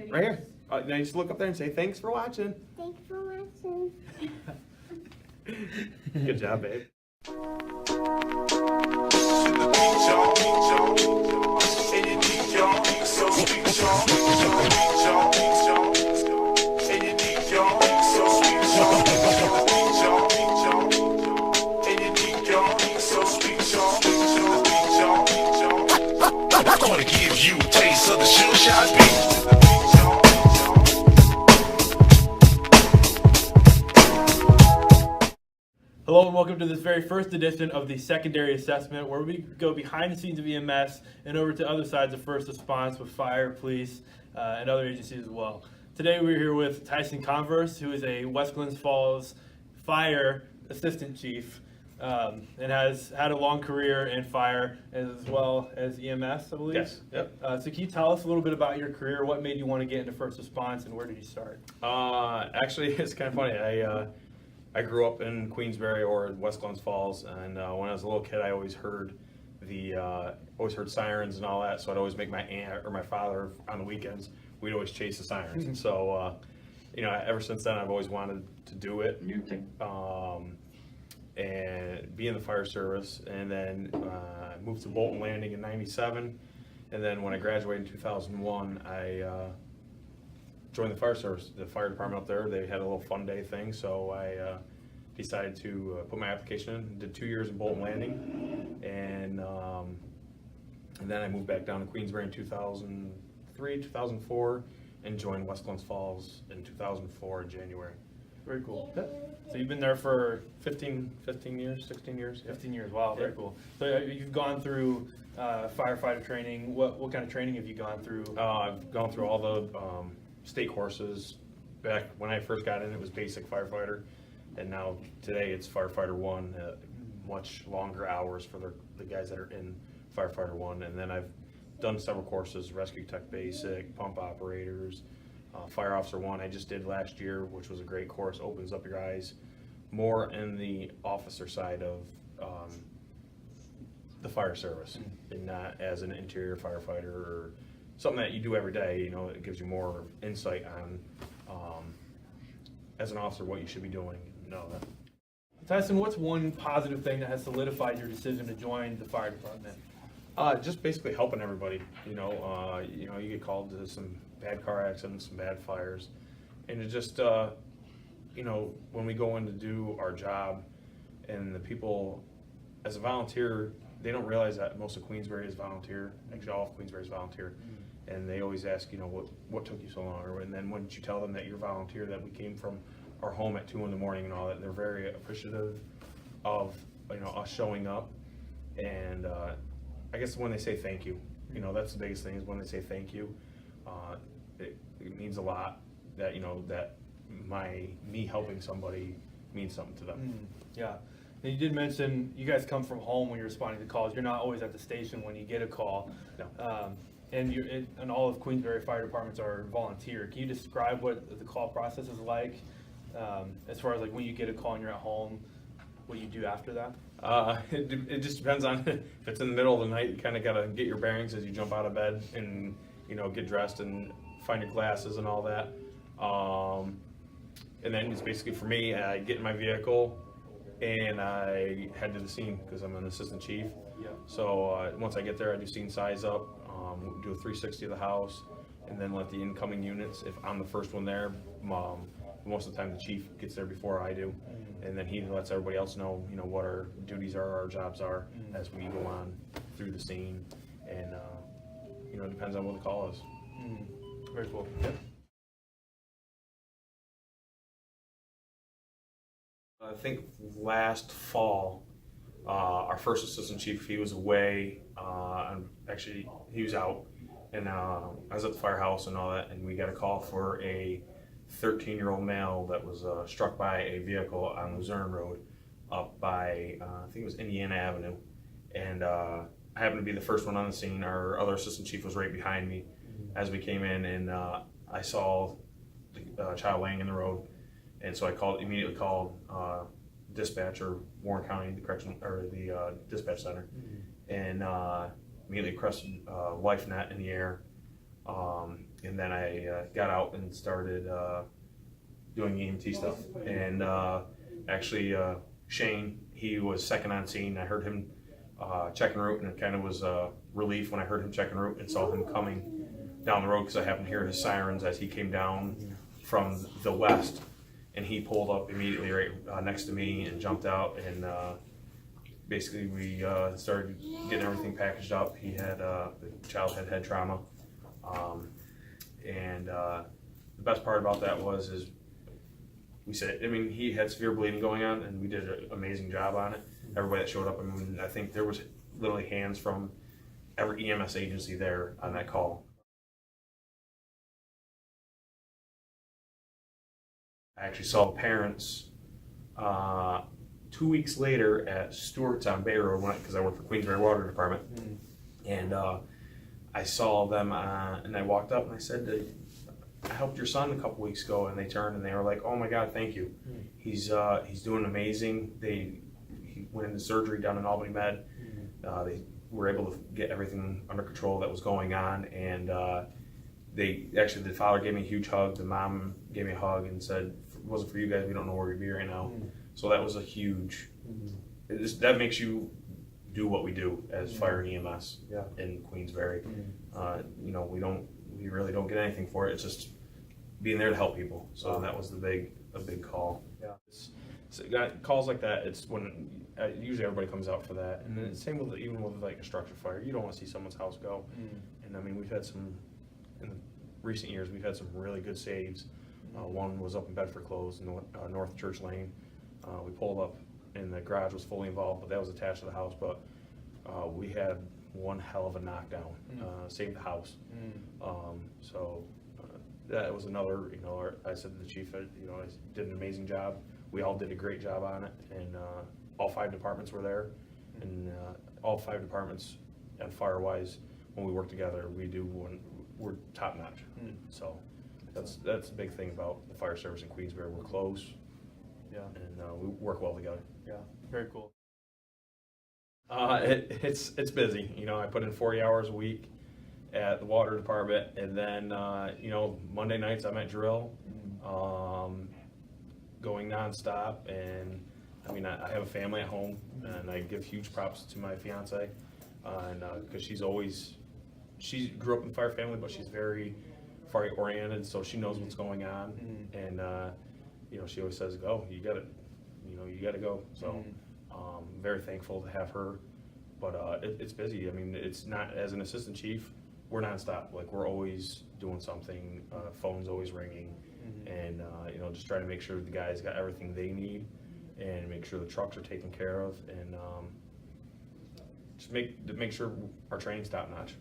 videos. Right here. Now you just look up there and say, thanks for watching. Thanks for watching. Good job, babe. I'm gonna give you a taste of the shoe shot beat. Hello and welcome to this very first edition of the Secondary Assessment, where we go behind the scenes of EMS and over to other sides of first response with fire, police, and other agencies as well. Today we're here with Tyson Converse, who is a West Glens Falls Fire Assistant Chief and has had a long career in fire as well as EMS, I believe. Yes. Yep. So can you tell us a little bit about your career? What made you want to get into first response and where did you start? Actually, it's kind of funny. I grew up in Queensbury or West Glens Falls, and when I was a little kid, I always heard sirens and all that. So I'd always make my aunt or my father on the weekends. We'd always chase the sirens. And so, ever since then, I've always wanted to do it. And be in the fire service. And then I moved to Bolton Landing in '97. And then when I graduated in 2001, I joined the fire service, the fire department up there. They had a little fun day thing, so I decided to put my application in. Did 2 years in Bolton Landing, and then I moved back down to Queensbury in 2003, 2004, and joined West Glens Falls in 2004 in January. Very cool. So you've been there for 15 years, 16 years. Yeah. 15 years. Wow, very cool. So you've gone through firefighter training. What kind of training have you gone through? I've gone through all the state courses. Back when I first got in, it was basic firefighter, and now today it's firefighter 1, much longer hours for the guys that are in firefighter 1. And then I've done several courses: rescue tech basic, pump operators, fire officer 1 I just did last year, which was a great course. Opens up your eyes more in the officer side of the fire service, and not as an interior firefighter or something that you do every day. It gives you more insight on, as an officer, what you should be doing. Tyson, what's one positive thing that has solidified your decision to join the fire department? Just basically helping everybody. You get called to some bad car accidents, some bad fires, and it just, when we go in to do our job, and the people, as a volunteer, they don't realize that most of Queensbury is volunteer. Actually, all of Queensbury is volunteer. And they always ask, what took you so long? And then once you tell them that you're volunteer, that we came from our home at 2 in the morning and all that, they're very appreciative of, us showing up. And I guess when they say thank you, that's the biggest thing, is when they say thank you. It means a lot that, that me helping somebody means something to them. Yeah. And you did mention you guys come from home when you're responding to calls. You're not always at the station when you get a call. No. And all of Queensbury fire departments are volunteer. Can you describe what the call process is like, as far as like when you get a call and you're at home, what you do after that? It just depends on if it's in the middle of the night. You kind of got to get your bearings as you jump out of bed and get dressed and find your glasses and all that. And then it's basically, for me, I get in my vehicle and I head to the scene because I'm an assistant chief. Yeah. So once I get there, I do scene size up, do a 360 of the house, and then let the incoming units, if I'm the first one there, most of the time the chief gets there before I do, and then he lets everybody else know, what our duties are, our jobs are, as we go on through the scene, and it depends on what the call is. Very cool. I think last fall, our first assistant chief, he was away, actually he was out, and I was at the firehouse and all that, and we got a call for a 13-year-old male that was struck by a vehicle on Luzerne Road up by, I think it was Indiana Avenue, and I happened to be the first one on the scene. Our other assistant chief was right behind me as we came in, and I saw the child laying in the road, and so I immediately called dispatch, or Warren County, the dispatch center, and immediately pressed life net in the air, and then I got out and started doing EMT stuff. And actually, Shane, he was second on scene. I heard him checking route, and it kind of was a relief when I heard him checking route and saw him coming down the road, because I happened to hear his sirens as he came down from the west, and he pulled up immediately right next to me and jumped out, and basically we started getting everything packaged up. He had the child had head trauma, and the best part about that is we said, I mean, he had severe bleeding going on, and we did an amazing job on it. Everybody that showed up, I mean, I think there was literally hands from every EMS agency there on that call. I actually saw the parents 2 weeks later at Stewart's on Bay Road, because I work for Queensbury Water Department, and I saw them, and I walked up and I said, I helped your son a couple weeks ago, and they turned and they were like, "Oh my God, thank you. He's doing amazing." He went into surgery down in Albany Med. They were able to get everything under control that was going on, and the father gave me a huge hug. The mom gave me a hug and said, "If it wasn't for you guys, we don't know where we'd be right now." So that was a huge. That makes you do what we do as fire and EMS in Queensbury. You know, we really don't get anything for it. It's just being there to help people. So that was a big call. Yeah. So calls like that, it's when usually everybody comes out for that, and then the same with even with like a structure fire. You don't want to see someone's house go. And I mean, we've had some in the recent years. We've had some really good saves. One was up in Bedford Close, North Church Lane. We pulled up, and the garage was fully involved, but that was attached to the house. But we had one hell of a knockdown. Saved the house. That was another, you know, I said to the chief, you know, I did an amazing job. We all did a great job on it, and all 5 departments were there, and all 5 departments, and fire-wise, when we work together, we're top notch. So that's a big thing about the fire service in Queensbury. We're close, and we work well together. Yeah, very cool. It's busy. You know, I put in 40 hours a week at the water department, and then you know, Monday nights I'm at drill, going nonstop. And I mean, I have a family at home, and I give huge props to my fiance, and because she grew up in the fire family, but she's very fire oriented, so she knows what's going on, and you know, she always says, "Go, you got it. You know, you got to go." So very thankful to have her, but it's busy. I mean, it's not, as an assistant chief, we're nonstop. Like, we're always doing something. Phone's always ringing, and you know, just trying to make sure the guys got everything they need, and make sure the trucks are taken care of, and just make sure our training's top notch.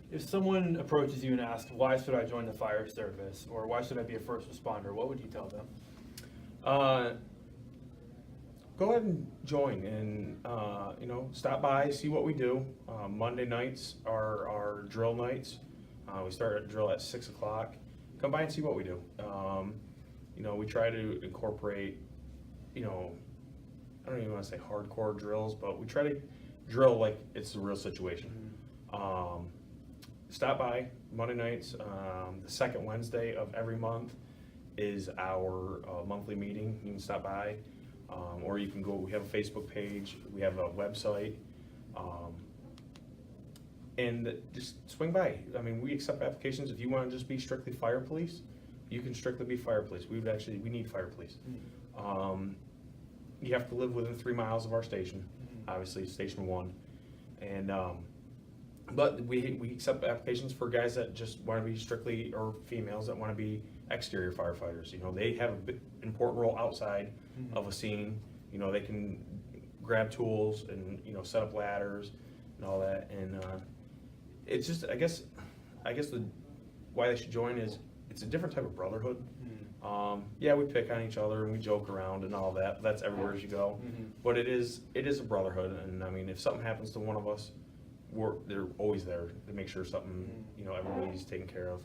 If someone approaches you and asks, "Why should I join the fire service?" or "Why should I be a first responder?" what would you tell them? Go ahead and join, and you know, stop by, see what we do. Monday nights are our drill nights. We start at drill at 6 o'clock. Come by and see what we do. You know, we try to incorporate, you know, I don't even want to say hardcore drills, but we try to drill like it's a real situation. Stop by Monday nights. The second Wednesday of every month is our monthly meeting. You can stop by, or you can go. We have a Facebook page. We have a website, and just swing by. I mean, we accept applications. If you want to just be strictly fire police, you can strictly be fire police. We need fire police. You have to live within 3 miles of our station, obviously Station 1, and but we accept applications for guys that just want to be strictly, or females that want to be exterior firefighters. You know, they have an important role outside of a scene. You know, they can grab tools and, you know, set up ladders and all that. And it's just, I guess why they should join is it's a different type of brotherhood. Yeah, we pick on each other and we joke around and all that. That's everywhere as you go. But it is a brotherhood. And I mean, if something happens to one of us, they're always there to make sure something, you know, everybody's taken care of.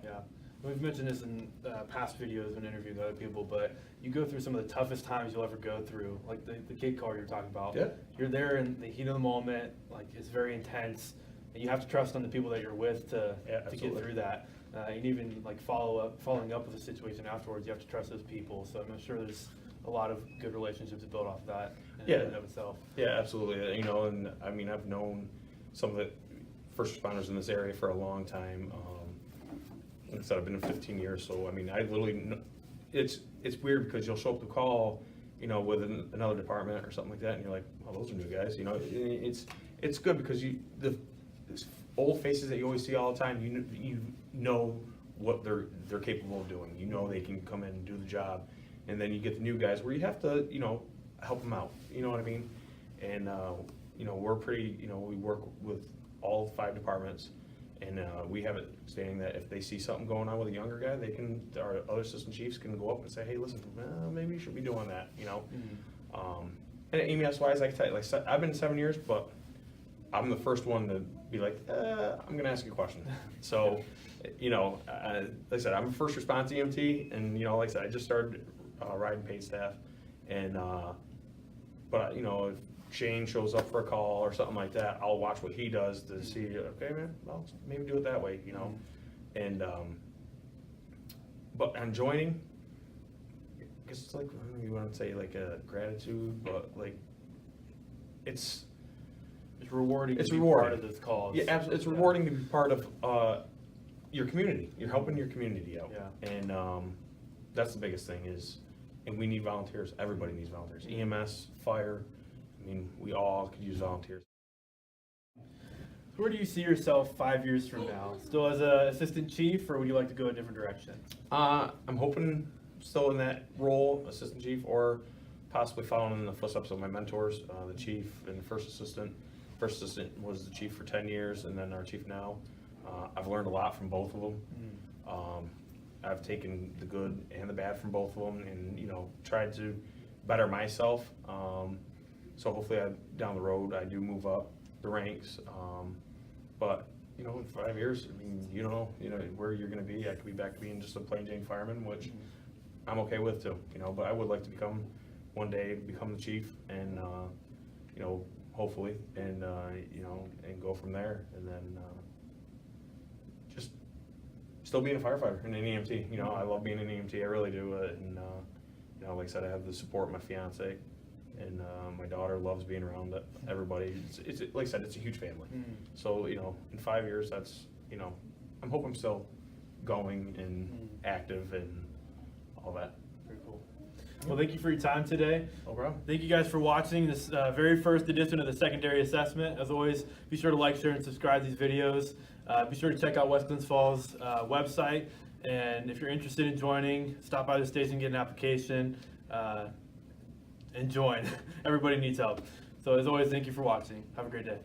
Yeah. We've mentioned this in past videos when interviewing other people, but you go through some of the toughest times you'll ever go through, like the kid car you're talking about. Yeah. You're there in the heat of the moment, like it's very intense, and you have to trust on the people that you're with to get absolutely. through that. And even like following up with a situation afterwards, you have to trust those people. So I'm sure there's a lot of good relationships to build off of that in and of itself. Yeah, absolutely. You know, and I mean, I've known some of the first responders in this area for a long time. Like I said, I've been in 15 years, so I mean, I literally, it's weird because you'll show up to call, you know, with another department or something like that, and you're like, oh, those are new guys. You know, it's good because the old faces that you always see all the time, you know what they're capable of doing. You know they can come in and do the job, and then you get the new guys where you have to, you know, help them out. You know what I mean? And you know, we're pretty, you know, we work with all 5 departments, and we have it stating that if they see something going on with a younger guy, our other assistant chiefs can go up and say, hey, listen, maybe you should be doing that. You know. And EMS wise, I can tell you, like I've been 7 years, but I'm the first one to be like, I'm gonna ask you a question. So, you know, like I said, I'm a first response EMT, and you know, like I said, I just started riding paid staff, and but you know, if Shane shows up for a call or something like that, I'll watch what he does to see, okay, man, well, maybe do it that way, you know. And but on joining, I guess it's like, I don't know if you want to say like a gratitude, but like it's rewarding. It's to be rewarding. part of this cause. Yeah, absolutely. It's rewarding to be part of your community. You're helping your community out. Yeah. And that's the biggest thing is, and we need volunteers. Everybody needs volunteers. EMS, fire. I mean, we all could use volunteers. Where do you see yourself 5 years from now? Still as an assistant chief, or would you like to go a different direction? I'm hoping still in that role, assistant chief, or possibly following in the footsteps of my mentors, the chief and the first assistant. First assistant was the chief for 10 years, and then our chief now. I've learned a lot from both of them. I've taken the good and the bad from both of them, and you know, tried to better myself. So hopefully, down the road, I do move up the ranks. But you know, in 5 years, I mean, you know where you're going to be. I could be back being just a plain Jane fireman, which I'm okay with too. You know, but I would like to one day become the chief, and you know, hopefully, and you know, and go from there, and then just still being a firefighter and an EMT. You know, I love being an EMT. I really do. And you know, like I said, I have the support of my fiance, and my daughter loves being around everybody. It's like I said, it's a huge family. So you know, in 5 years, that's, you know, I'm hoping I'm still going and active and all that. Very cool. Well, thank you for your time today. No problem. Thank you guys for watching this very first edition of the secondary assessment. As always, be sure to like, share, and subscribe to these videos. Be sure to check out West Glens Falls website. And if you're interested in joining, stop by the station, get an application, and join. Everybody needs help. So as always, thank you for watching. Have a great day.